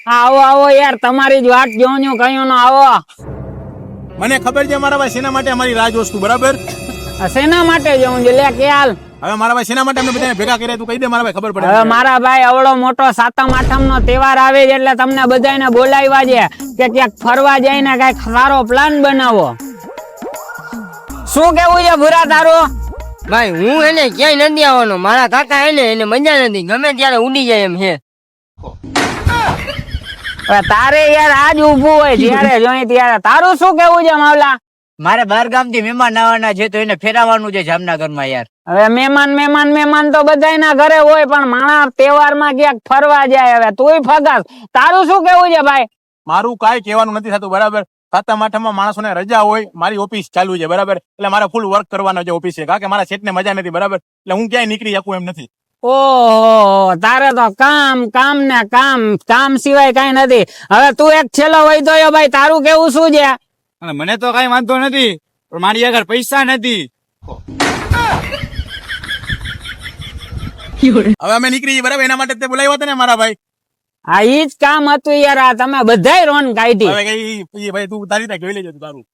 આવો આવો યાર, તમારી જ વાત જોઉં છું, કયું આવો. મને ખબર છે મારા ભાઈ શેના માટે અમારી રાહ જોસ્તું, બરાબર? શેના માટે જોઉં છું લે ખ્યાલ? હવે મારા ભાઈ શેના માટે અમને બધાને ભેગા કર્યા તું કહી દે, મારા ભાઈ ખબર પડે. હવે મારા ભાઈ અવળો મોટો સાતમ આઠમ નો તહેવાર આવે છે એટલે તમને બધાને બોલાવ્યા છે કે ક્યાંક ફરવા જઈને કઈક સારો પ્લાન બનાવો. શું કેવું છે ભૂરા તારું? ભાઈ હું એને ક્યાંય નથી આવવાનો, મારા કાકા એને મજા નથી, ગમે ત્યારે ઉડી જાય એમ છે. હવે તારે યાર આજ ઊભું હોય જ્યારે જોઈ ત્યારે. તારું શું કેવું છે માવલા? મારે બહાર ગામ થી મહેમાન આવવાના છે તો એને ફેરવવાનું છે જામનગર માં યાર. હવે મહેમાન તો બધાના ઘરે હોય, પણ માણસ તહેવારમાં ક્યાંક ફરવા જાય. હવે તુંય ફગાસ. તારું શું કેવું છે ભાઈ? મારું કાંઈ કહેવાનું નથી થતું, બરાબર? સાતમ આઠમમાં માણસોને રજા હોય, મારી ઓફિસ ચાલુ છે, બરાબર? એટલે મારે ફૂલ વર્ક કરવાનો છે ઓફિસે, કારણ કે મારા સેટને મજા નથી, બરાબર? એટલે હું ક્યાંય નીકળી શકું એમ નથી. ઓહો, તારે તો કામ ને કામ સિવાય કઈ નથી. હવે તું એક છેલ્લો વૈધો ભાઈ, તારું કેવું શું છે? અને મને તો કઈ વાંધો નથી, પણ મારી આગળ પૈસા નથી. હવે અમે નીકળી જઈએ, બરાબર? એના માટે તે બોલાવ્યા હતા ને મારા ભાઈ. હા, ઈ જ કામ હતું યાર. આ તમે બધાય રોન કાઢી. હવે કઈ ભાઈ તું તારી રીતે જોઈ લેજો તારું.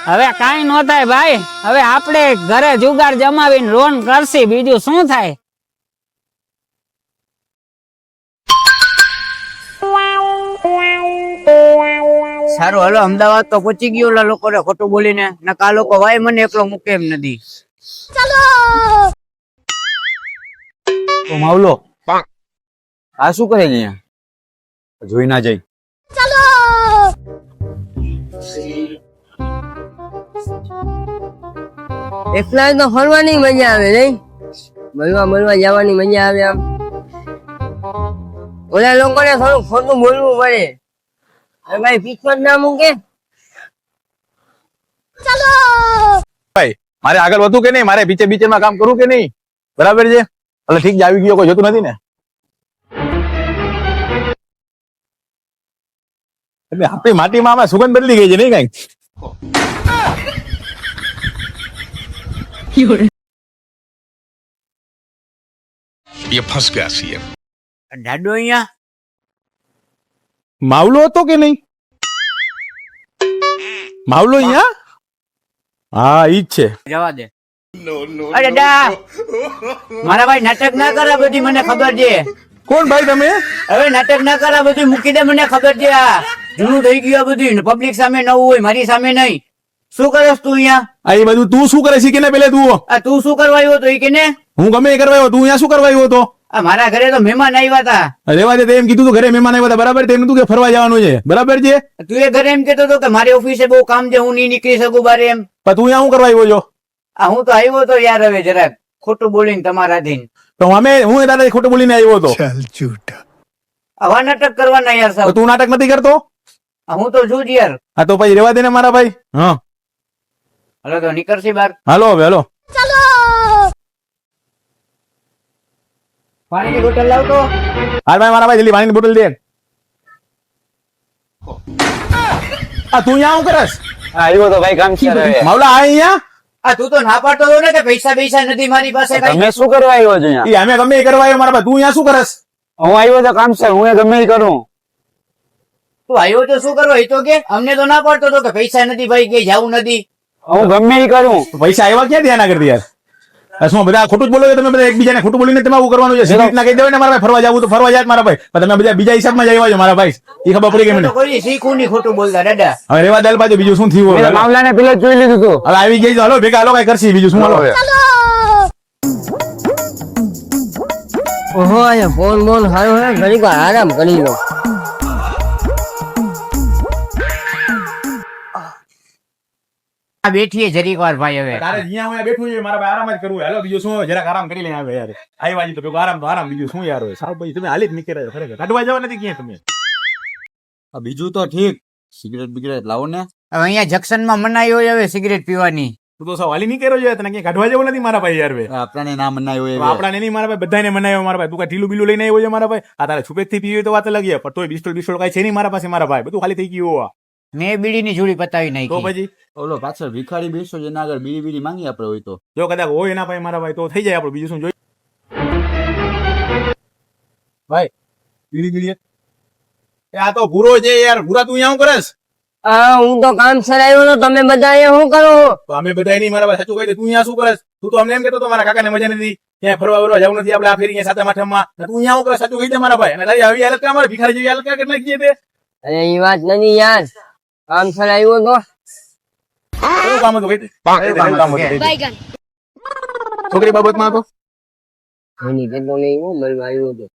હવે કાઈ નો થાય ભાઈ. હવે આપણે ઘરે જુગાર જમાવીને રોન કરશી, બીજું શું થાય? સારું હાલો, અમદાવાદ તો પહોંચી ગયો ઓલા લોકોને ખોટું બોલીને, નકા આ લોકો વાય મને એકલો મૂકે એમ નથી. તો માવલો આ શું કરે છે અહીંયા? જોઈ ના જાય. એકલા તો ફરવાની મજા આવે નહીં, મળવા જવાની મજા આવે. આમ ઓલા લોકોને થોડું ખોટું બોલવું પડે. અરે ભાઈ પીછો ના મૂકે. ભાઈ મારે આગળ વધવું કે નહીં? મારે બીચે માં કામ કરવું કે નહીં? બરાબર છે? એટલે ઠીક છે, આવી ગયો, કોઈ જોતું નથી ને? એટલે આપણી માટીમાં આમાં સુગંધ બદલી ગઈ છે નહીં કઈ? ये फंस गया सीएम. દાડો અહીંયા માવલો હતો કે નહીં? માવલો અહીંયા? હા, ઈ જ છે. જવા દે. અરે દા મારા ભાઈ નાટક ના કરે, બધી મને ખબર છે. કોણ ભાઈ તમે? હવે નાટક ના કરે, બધું મૂકી દે, મને ખબર છે. આ જૂનું થઈ ગયું, આ બધું પબ્લિક સામે નવું હોય, મારી સામે નહીં. શું કરસ તું અહીંયા? આ એ બધું તું શું કરે છે કે ને? પેલે તું આ તું શું કરવા આવ્યો તો? એ કે ને હું ગમે એ કરવા આવ્યો, તું અહીંયા શું કરવા આવ્યો હતો? આ મારા ઘરે તો મહેમાન આવ્યા હતા. રેવા દે, એમ કીધું તું ઘરે મહેમાન આવ્યા હતા, બરાબર? તેનું તું કે ફરવા જવાનું છે, બરાબર છે? તું એ ઘરે એમ કેતો હતો કે મારી ઓફિસે બહુ કામ છે, હું નહીં નીકળી શકું બારે એમ. પણ તું અહીંયા શું કરવા આવ્યો છો? આ હું તો આવ્યો તો યાર, હવે જરાક ખોટું બોલીને તમારાથી. તો હું તારા ખોટું બોલીને આવ્યો હતો. આવા નાટક કરવાના યાર તો સાહેબ. તું નાટક નથી કરતો? હું તો છું જ યાર. હા, તો પછી રેવા દે ને મારા ભાઈ. હા, હલો તો નીકળશી બાર. હાલો હવે, હાલો. પાણીની બોટલ લાવતો. હાલ ભાઈ, મારા ભાઈ જલ્દી પાણીની બોટલ દે. આ તું અહીંયા શું કરસ? આવ્યો તો ભાઈ કામ છે. માવલા આ અહીંયા? આ તું તો ના પાડતો હતો ને કે પૈસા નથી મારી પાસે કઈ. તમે શું કરવા આવ્યો છો અહીંયા? ઈ અમે ગમે એ કરવા આવ્યો મારા ભાઈ, તું અહીંયા શું કરસ? હું આવ્યો તો કામ છે, હું ગમે એ કરું. તું આવ્યો તો શું કરવા? એ તો કે અમને તો ના પાડતો હતો કે પૈસા નથી ભાઈ, કે જવું નથી. હું ગમે એ કરું. પૈસા આવ્યા ક્યાં ધ્યાન કરતી યાર? શું બધા ખોટું જ બોલો છો તમે? બધા એકબીજાને ખોટું બોલીને તમે આવું કરવાનું છે? સીધી રીતના કહી દેવાય ને મારા ભાઈ, ફરવા જવું તો ફરવા જાય મારા ભાઈ, પણ તમે બધા બીજા હિસાબમાં જઈ આવ્યા છો મારા ભાઈ. એ ખબર પડી ગઈ મને. તો કોઈ શીખું નહીં ખોટું બોલતા દાદા. હવે રેવા દે બાજુ, બીજું શું થયું? હવે મામલાને પેલા જોઈ લીધું તું. હવે આવી ગઈ, હાલો ભેગા, હાલો કઈ કરશી, બીજું શું? હાલો ઓહો અહીંયા ફોન સારું હે, ઘડીક વાર આરામ કરી લો. આ બેઠીએ જરીક વાર ભાઈ. હવે તારે જ્યાં હું બેઠું છે મારા ભાઈ, આરામ જ કરવું. હાલો બીજું શું? જરાક આરામ કરી લે આવે યાર. આવ્યા તો ભેગો આરામ તો આરામ, બીજું શું યાર? હોય સાહેબ ભાઈ, તમે હાલી જ નીકળ્યા છો ખરેખર. કાઢવા જવા નથી ક્યાં તમે? બીજું તો ઠીક, સિગરેટ લાવો ને. હવે અહીંયા જંકશનમાં મનાઈ હોય હવે સિગરેટ પીવાની. તું તો સાવ હાલી નીકળ્યો છે, તને ક્યાં કાઢવા જવું નથી મારા ભાઈ યાર. આપણાને ના મનાયો હોય. આપણાને નહીં મારા ભાઈ, બધાને મનાયો મારા ભાઈ. તું કઈ ઢીલું બીલું લઈને આવ્યો છે મારા ભાઈ? આ તારે છુપેથી પીવી તો વાત અલગ છે, પણ તોય બિસ્ટોલ કઈ છે નહીં મારા પાસે મારા ભાઈ. બધું ખાલી થઈ ગયું. મેં બીડીની જોડી પતાવી તો નાખી. પછી ઓલો પાછળ ભિખારી બેસો જેના આગળ બીડી માંગી આપણે હોય તો. જો કદાચ હોય એના ભાઈ મારા ભાઈ, તો થઈ જાય આપણું. બીજું શું જોઈએ? ભાઈ બીડી બીડી એ આ તો ભૂરો છે યાર. ભૂરા તું અહીંયા શું કરેસ? હા હું તો કામ સરાયો તો તમે બધા અહીંયા શું કરો? તો અમે બધા નહીં મારા ભાઈ સાચું કહી દે. તું અહીંયા શું કરેસ? તું તો અમને એમ કહેતો તો મારા કાકાને મજા નથી, ક્યાંય ફરવા ફરવા જવું નથી આપણે આ ફેરી અહીંયા સાતમ આઠમમાં. ને તું અહીંયા શું કરે? સાચું કહી દે મારા ભાઈ. અને તારી આવી હાલત કામ ભિખારી જેવી હાલત કરી નાખી છે તે. અરે એ વાત નથી યાર, કામ સરાયો તો કયું કામ હતું કહી દે. કયું કામ હતું? છોકરી બાબતમાં હતો. એની કેતો નહીં હું મળવા આવ્યો હતો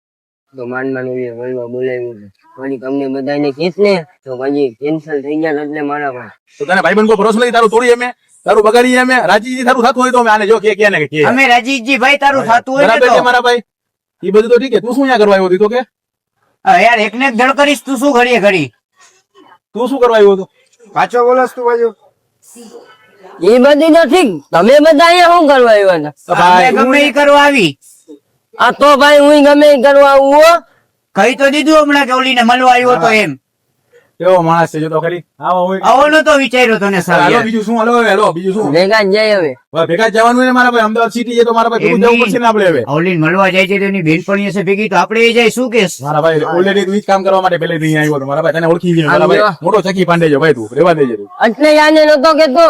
તો માનમાં મળવા બોલાવ્યો હતો. વળી તમને બધાને કહીશ ને તો પછી કેન્સલ થઈ ગયા એટલે મારા ભાઈ. તો તને ભાઈબંધ કોઈ ભરોસો નથી? તારું તોડી અમે, તારું બગાડી અમે, રાજીજી તારું થતું હોય તો અમે આને જો કે ને કે અમે રાજીવજી ભાઈ તારું થતું હોય ને બરાબર છે તો મારા ભાઈ. એ બધું તો ઠીક છે. તું શું અહીંયા કરવા આવ્યો હતો? તો કે યાર એકને એક ધડ કરીશ તું શું ઘડીએ ઘડી તું શું કરવા આવ્યો હતો? પાછો બોલસ તું બાજુ એ બધી તો ઠીક, તમે બધા અહીંયા શું કરવા આવ્યા હતા? અમે ગમે ઈ કરવા આવી આ તો ભાઈ હું ગમે એ કરવા આવું હો. કહી તો દીધું હમણાં કે ઓલીને મળવા આવ્યો તો એમ. કેવો માણસ છે જો તો ખરી. આવો હોય. આવો નતો વિચાર્યો તને સર હાલો યાર. બીજું શું? હાલો હવે, હાલો બીજું શું? ભેગા જ જાય હવે. હવે ભેગા જ જવાનું છે મારા ભાઈ. અમદાવાદ સિટી છે તો મારા ભાઈ ભેગું જવું પડશે ને આપણે હવે. ઓલીને મળવા જાય છે તો એની બેનપણી હશે ભેગી તો આપણે એ જાય શું કેસ? મારા ભાઈ ઓલરેડી તું ઈ જ કામ કરવા માટે પહેલેથી અહીંયા આવ્યો હતો. મારા ભાઈ તને ઓળખી ગયો મારા ભાઈ. મોટો ચકી પાંડે છે ભાઈ, તું રેવા દેજે તું. એટલે યાને નતો કેતો.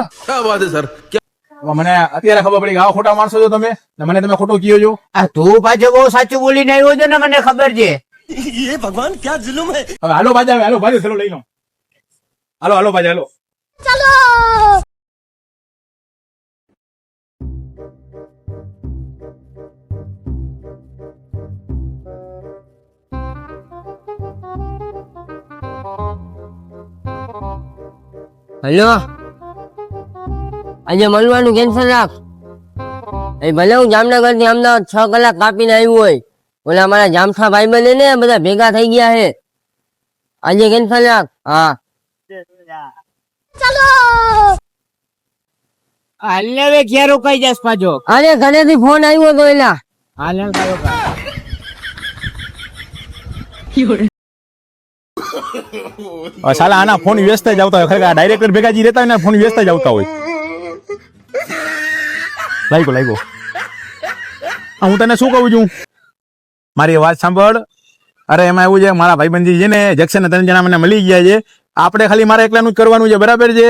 હવે મને અત્યારે ખબર પડી કે આવા ખોટા માણસો છો તમે ને મને તમે ખોટો કયો છો. આ તું પાછો બહુ સાચું બોલીને આવ્યો છે ને મને ખબર છે. હવે હાલો બાજા, હવે હાલો બાજુ ચલો લઈ લો. હાલો હાલો બાજા હાલો. હેલો, આજે મળવાનું કેન્સલ રાખ. એ ભલે હું જામનગર થી અમદાવાદ 6 કલાક કાપીને આવ્યું હોય, ઓલા મારા જામઠા ભાઈ બને ને બધા ભેગા થઈ ગયા છે. આજે કેન્સલ રાખ. હા હાલ ને હવે ક્યાં રોકાઈ જાસ પાછો? અરે ઘરેથી ફોન આવ્યો તો એલા. હાલ ને કાયો કા. સાલા આના ફોન વ્યસ્ત જ આવતા હોય. ખરેખર ડાયરેક્ટર ભેગા જે રહેતા હોય ને ફોન વ્યસ્ત જ આવતા હોય. લાગ્યો. હું તને શું કહું છું, મારી વાત સાંભળ. અરે એમાં એવું છે, મારા ભાઈબંધી છે ને જક્ષન 3 જણા મને મળી ગયા છે. આપણે ખાલી મારે એકલાનું જ કરવાનું છે, બરાબર છે?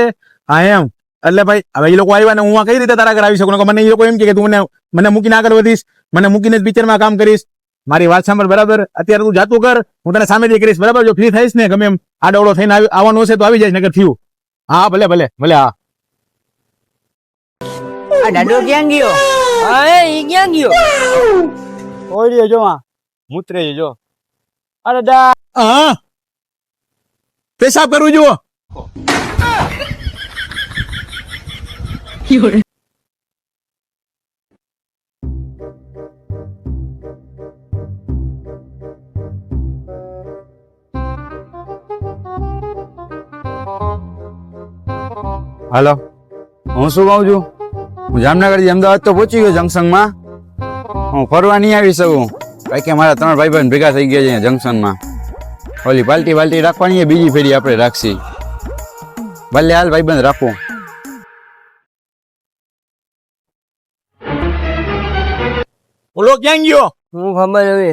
હા એમ. એટલે ભાઈ હવે એ લોકો આવ્યા ને હું આ કઈ રીતે તારા ઘર આવી શકું? મને એ લોકો એમ કે તું મને મૂકીને આગળ વધીશ, મને મૂકીને જ પિક્ચરમાં કામ કરીશ. મારી વાત સાંભળ, બરાબર? અત્યારે તું જાતું કર, હું તને સામેથી કરીશ, બરાબર? જો ફ્રી થઈશ ને ગમે એમ આડોળો થઈને આવવાનું હશે તો આવી જાય, નકર થયું. હા ભલે ભલે ભલે. હા આ દાડો ક્યાં ગયો? હા એ ક્યાં ગયો? ઓય જો આ મૂત્રે જો. અરે હા પેશાબ કરવું જુઓ. હાલો, હું શું કહું છું, હું જામનગર થી અમદાવાદ તો પહોંચી ગયો જંકશનમાં. હું ફરવા નહીં આવી શકું કારણ કે મારા 3 ભાઈ બહેન ભેગા થઈ ગયા છે જંકશનમાં. ઓલી પાલટી રાખવાની બીજી ફેરી આપણે રાખશી. ભલે હાલ ભાઈબંધ રાખું. બોલો ક્યાં ગયો? હું ખબર હવે.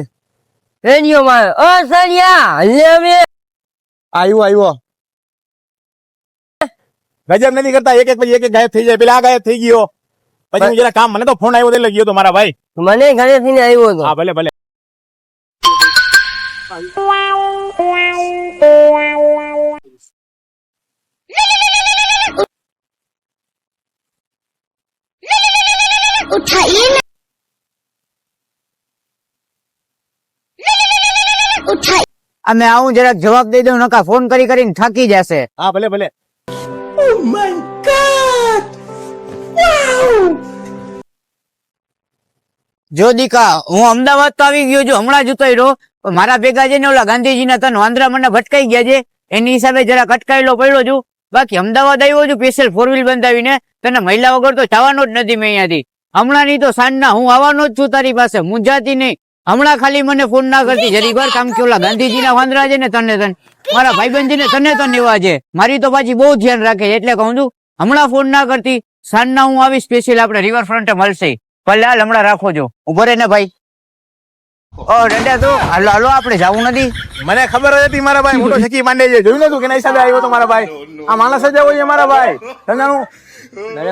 એ ગયો મારે. ઓ સરિયા હલે હવે. આવ્યો. ગજબ નથી કરતા, એક પછી એક ગાયબ થઈ જાય. પેલા આ ગાયબ થઈ ગયો, પછી હું જરા કામ, મને તો ફોન આવ્યો એટલે ગયો તો મારા ભાઈ. મને ઘરેથી ને આવ્યો હતો. હા ભલે ભલે. અમે આવું જરાક જવાબ દઈ દઉં, નકા ફોન કરીને થાકી જશે. હા ભલે ભલે. જો દીકા હું અમદાવાદ તો આવી ગયો છું, હમણાં જ ઉતર્યો. પણ મારા ભેગા છે ને ઓલા ગાંધીજીના 3 વાંદરા મને ભટકાઈ ગયા છે, એની હિસાબે જરાક અટકાયેલો પડ્યો છું. બાકી અમદાવાદ આવ્યો છું સ્પેશિયલ 4 વ્હીલ બંધાવીને. તને મહિલા વગર તો જવાનો જ નથી મેં અહીંયાથી. હમણાં નહીં તો સાંજના હું આવવાનો જ છું તારી પાસે, મૂંઝાતી નહીં. હમણાં ખાલી મને ફોન ના કરતી જરી વાર, કામ કે ઓલા ગાંધીજીના વાંદરા છે ને તને મારા ભાઈબંધીને તને તો લેવા છે. મારી તો પાછી બહુ ધ્યાન રાખે છે, એટલે કહું છું હમણાં ફોન ના કરતી. સાંજના હું આવી સ્પેશિયલ આપણે રિવરફ્રન્ટે મળશે. ભલે હાલ હમણાં રાખો છો. ઉભો રહે ને ભાઈ. ઓ ડંડા તો હાલો હાલો આપણે જવું નથી. મને ખબર જ હતી મારા ભાઈ મોટો છકી માંડે છે જોયું નતું કે ના હિસાબે આવ્યો તો મારા ભાઈ આ માણસ જ હોય છે મારા ભાઈ ધંધાનું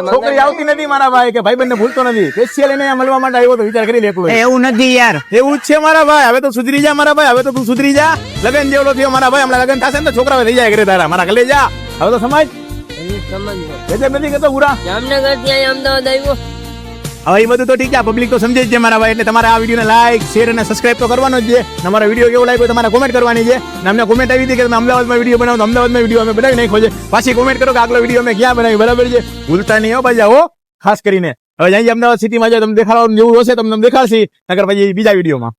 છોકરી આવતી નથી મારા ભાઈ કે ભાઈ બંને ભૂલતો નથી સ્પેશિયલ એને અહીંયા મળવા માટે આવ્યો તો વિચાર કરી લે એકલો એ એવું નથી યાર. એવું જ છે મારા ભાઈ હવે તો સુધરી જા મારા ભાઈ હવે તો તું સુધરી જા લગન જેવડો થયો મારા ભાઈ હમણાં લગન થશે ને તો છોકરાઓ થઈ જાય ઘરે તારા મારા ઘરે જા હવે તો સમજ એની સમજો ગજબ નથી કરતો પૂરા જામનગર થી અહીંયા અમદાવાદ આવ્યો. હવે એ બધું તો ઠીક છે પબ્લિક તો સમજે જ છે મારા ભાઈ એટલે તમારે આ વિડીયોને લાઈક શેર અને સબસ્ક્રાઇબ તો કરવાનો જ છે તમારો વિડીયો કેવો લાગ્યો તમારે કોમેન્ટ કરવાની છે અને અમને કોમેન્ટ આવી હતી કે તમે અમદાવાદમાં વિડીયો બનાવો તો અમદાવાદમાં વિડીયો અમે બનાવી નાખ્યો છે પાછી કોમેન્ટ કરો કે આગલો વિડીયો અમે ક્યાં બનાવી બરાબર છે ભૂલતા નહીં હો પાછા હો ખાસ કરીને હવે અહીં અમદાવાદ સિટીમાં જો તમને દેખાડવાનું જેવું હશે તમને દેખાડશે નકર પછી બીજા વિડીયોમાં